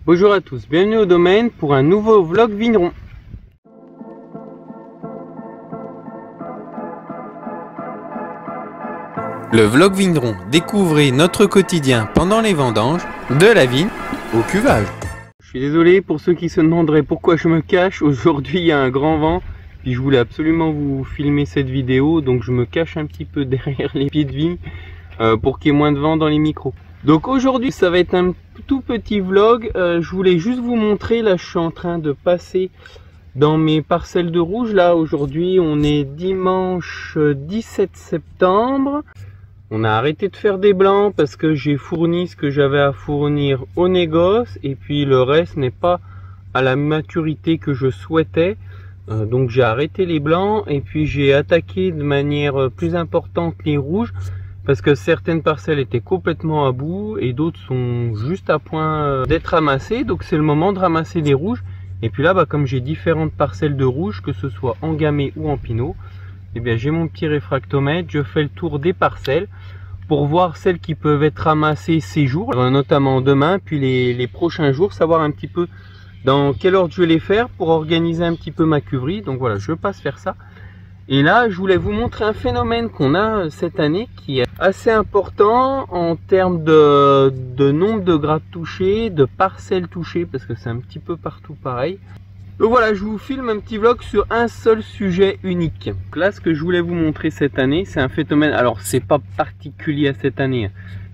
Bonjour à tous, bienvenue au domaine pour un nouveau vlog vigneron. Le vlog vigneron, découvrez notre quotidien pendant les vendanges, de la vigne au cuvage. Je suis désolé pour ceux qui se demanderaient pourquoi je me cache. Aujourd'hui il y a un grand vent, puis je voulais absolument vous filmer cette vidéo, donc je me cache un petit peu derrière les pieds de vigne pour qu'il y ait moins de vent dans les micros. Donc aujourd'hui ça va être un tout petit vlog, je voulais juste vous montrer, là je suis en train de passer dans mes parcelles de rouge. Là aujourd'hui on est dimanche 17 septembre, on a arrêté de faire des blancs parce que j'ai fourni ce que j'avais à fournir au négoce et puis le reste n'est pas à la maturité que je souhaitais, donc j'ai arrêté les blancs et puis j'ai attaqué de manière plus importante les rouges, parce que certaines parcelles étaient complètement à bout et d'autres sont juste à point d'être ramassées. Donc c'est le moment de ramasser les rouges. Et puis là, comme j'ai différentes parcelles de rouges, que ce soit en gamay ou en pinot, eh bien j'ai mon petit réfractomètre, je fais le tour des parcelles pour voir celles qui peuvent être ramassées ces jours, notamment demain, puis les prochains jours, savoir un petit peu dans quel ordre je vais les faire pour organiser un petit peu ma cuverie. Donc voilà, je passe faire ça. Et là, je voulais vous montrer un phénomène qu'on a cette année qui est assez important en termes de nombre de grappes touchées, de parcelles touchées, parce que c'est un petit peu partout pareil. Donc voilà, je vous filme un petit vlog sur un seul sujet unique. Donc là, ce que je voulais vous montrer cette année, c'est un phénomène, alors c'est pas particulier à cette année,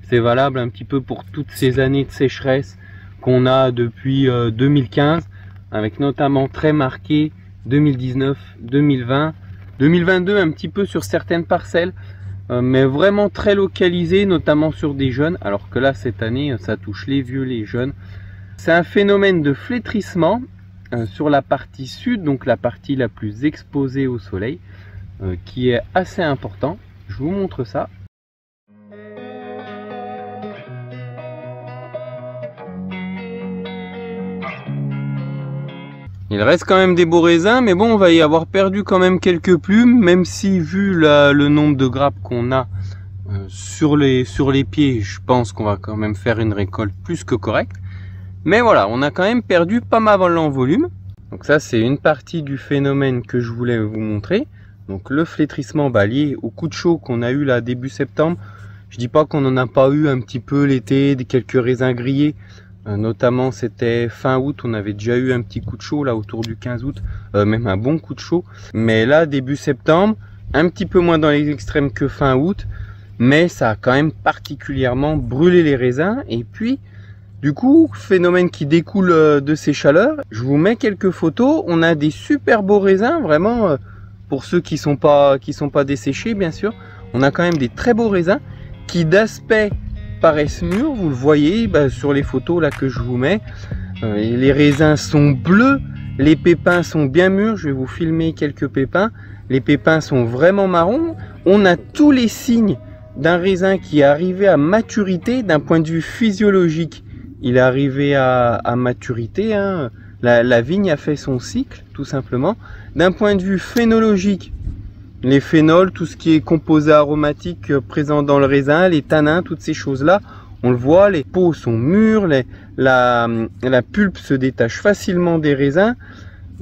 c'est valable un petit peu pour toutes ces années de sécheresse qu'on a depuis 2015, avec notamment très marqué 2019, 2020, 2022 un petit peu sur certaines parcelles, mais vraiment très localisé, notamment sur des jeunes, alors que là cette année ça touche les vieux, les jeunes. C'est un phénomène de flétrissement sur la partie sud, donc la partie la plus exposée au soleil, qui est assez important. Je vous montre ça. Il reste quand même des beaux raisins, mais bon, on va y avoir perdu quand même quelques plumes, même si vu le nombre de grappes qu'on a sur les pieds, je pense qu'on va quand même faire une récolte plus que correcte. Mais voilà, on a quand même perdu pas mal en volume. Donc ça, c'est une partie du phénomène que je voulais vous montrer. Donc le flétrissement lié au coup de chaud qu'on a eu là début septembre. Je dis pas qu'on n'en a pas eu un petit peu l'été, quelques raisins grillés. Notamment c'était fin août, on avait déjà eu un petit coup de chaud là autour du 15 août, même un bon coup de chaud. Mais là début septembre, un petit peu moins dans les extrêmes que fin août, mais ça a quand même particulièrement brûlé les raisins. Et puis du coup, phénomène qui découle de ces chaleurs, je vous mets quelques photos. On a des super beaux raisins, vraiment, pour ceux qui sont pas desséchés bien sûr. On a quand même des très beaux raisins qui d'aspect paraissent mûrs, vous le voyez sur les photos là que je vous mets. Les raisins sont bleus, les pépins sont bien mûrs, je vais vous filmer quelques pépins. Les pépins sont vraiment marrons. On a tous les signes d'un raisin qui est arrivé à maturité d'un point de vue physiologique. Il est arrivé à maturité, hein. La vigne a fait son cycle tout simplement. D'un point de vue phénologique, les phénols, tout ce qui est composé aromatique présent dans le raisin, les tanins, toutes ces choses-là, on le voit, les peaux sont mûres, la pulpe se détache facilement des raisins.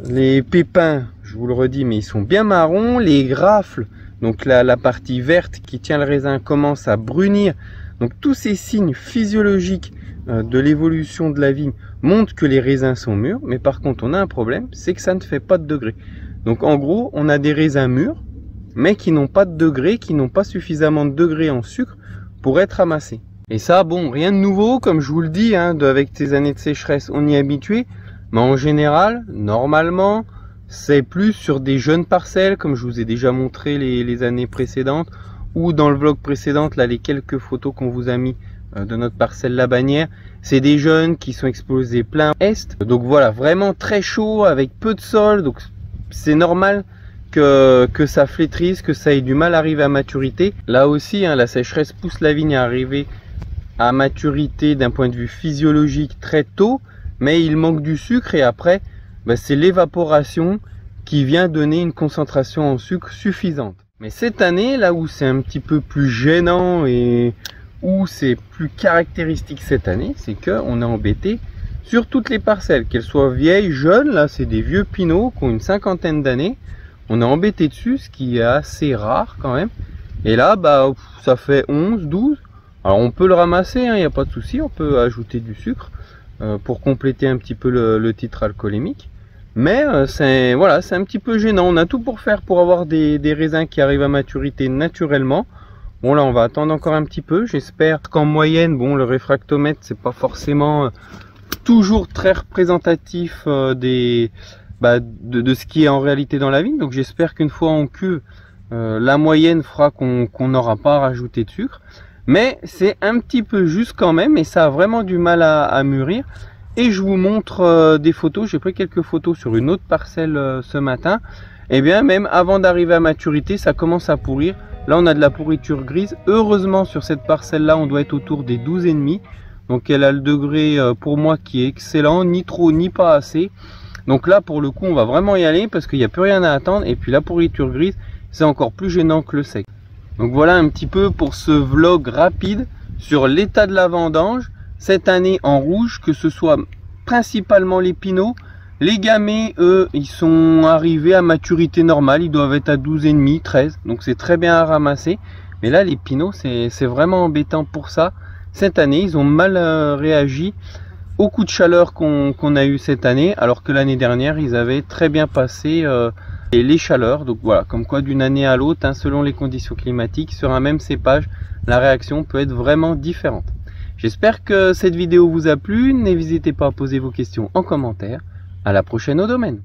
Les pépins, je vous le redis, mais ils sont bien marrons. Les grafles, donc la partie verte qui tient le raisin, commence à brunir. Donc tous ces signes physiologiques de l'évolution de la vigne montrent que les raisins sont mûrs. Mais par contre, on a un problème, c'est que ça ne fait pas de degrés. Donc en gros, on a des raisins mûrs, mais qui n'ont pas de degré, qui n'ont pas suffisamment de degrés en sucre pour être ramassés. Et ça, bon, rien de nouveau, comme je vous le dis, hein, avec ces années de sécheresse, on y est habitué. Mais en général, normalement, c'est plus sur des jeunes parcelles, comme je vous ai déjà montré les années précédentes, ou dans le vlog précédent, là, les quelques photos qu'on vous a mis de notre parcelle La Bannière. C'est des jeunes qui sont exposés plein est. Donc voilà, vraiment très chaud, avec peu de sol, donc c'est normal que ça flétrisse, que ça ait du mal à arriver à maturité. Là aussi, hein, la sécheresse pousse la vigne à arriver à maturité d'un point de vue physiologique très tôt, mais il manque du sucre et après, c'est l'évaporation qui vient donner une concentration en sucre suffisante. Mais cette année, là où c'est un petit peu plus gênant et où c'est plus caractéristique cette année, c'est qu'on est embêté sur toutes les parcelles, qu'elles soient vieilles, jeunes. Là c'est des vieux pinots qui ont une cinquantaine d'années. On est embêté dessus, ce qui est assez rare quand même. Et là bah ça fait 11, 12. Alors on peut le ramasser, il n'y a pas de souci, on peut ajouter du sucre pour compléter un petit peu le titre alcoolémique. Mais c'est voilà, c'est un petit peu gênant. On a tout pour faire pour avoir des raisins qui arrivent à maturité naturellement. Bon là on va attendre encore un petit peu. J'espère qu'en moyenne, bon le réfractomètre c'est pas forcément toujours très représentatif de ce qui est en réalité dans la vigne. Donc j'espère qu'une fois en cuve, la moyenne fera qu'on n'aura pas à rajouter de sucre. Mais c'est un petit peu juste quand même et ça a vraiment du mal à mûrir. Et je vous montre des photos. J'ai pris quelques photos sur une autre parcelle ce matin. Et bien même avant d'arriver à maturité, ça commence à pourrir. Là on a de la pourriture grise. Heureusement sur cette parcelle là on doit être autour des 12,5. Donc elle a le degré pour moi qui est excellent. Ni trop ni pas assez. Donc là pour le coup on va vraiment y aller parce qu'il n'y a plus rien à attendre. Et puis la pourriture grise c'est encore plus gênant que le sec. Donc voilà un petit peu pour ce vlog rapide sur l'état de la vendange cette année en rouge, que ce soit principalement les pinots. Les gamay, eux, ils sont arrivés à maturité normale, ils doivent être à 12,5, 13, donc c'est très bien à ramasser. Mais là, les pinots, c'est vraiment embêtant pour ça. Cette année, ils ont mal réagi au coup de chaleur qu'on a eu cette année, alors que l'année dernière, ils avaient très bien passé les chaleurs. Donc voilà, comme quoi d'une année à l'autre, hein, selon les conditions climatiques, sur un même cépage, la réaction peut être vraiment différente. J'espère que cette vidéo vous a plu, n'hésitez pas à poser vos questions en commentaire. À la prochaine au domaine.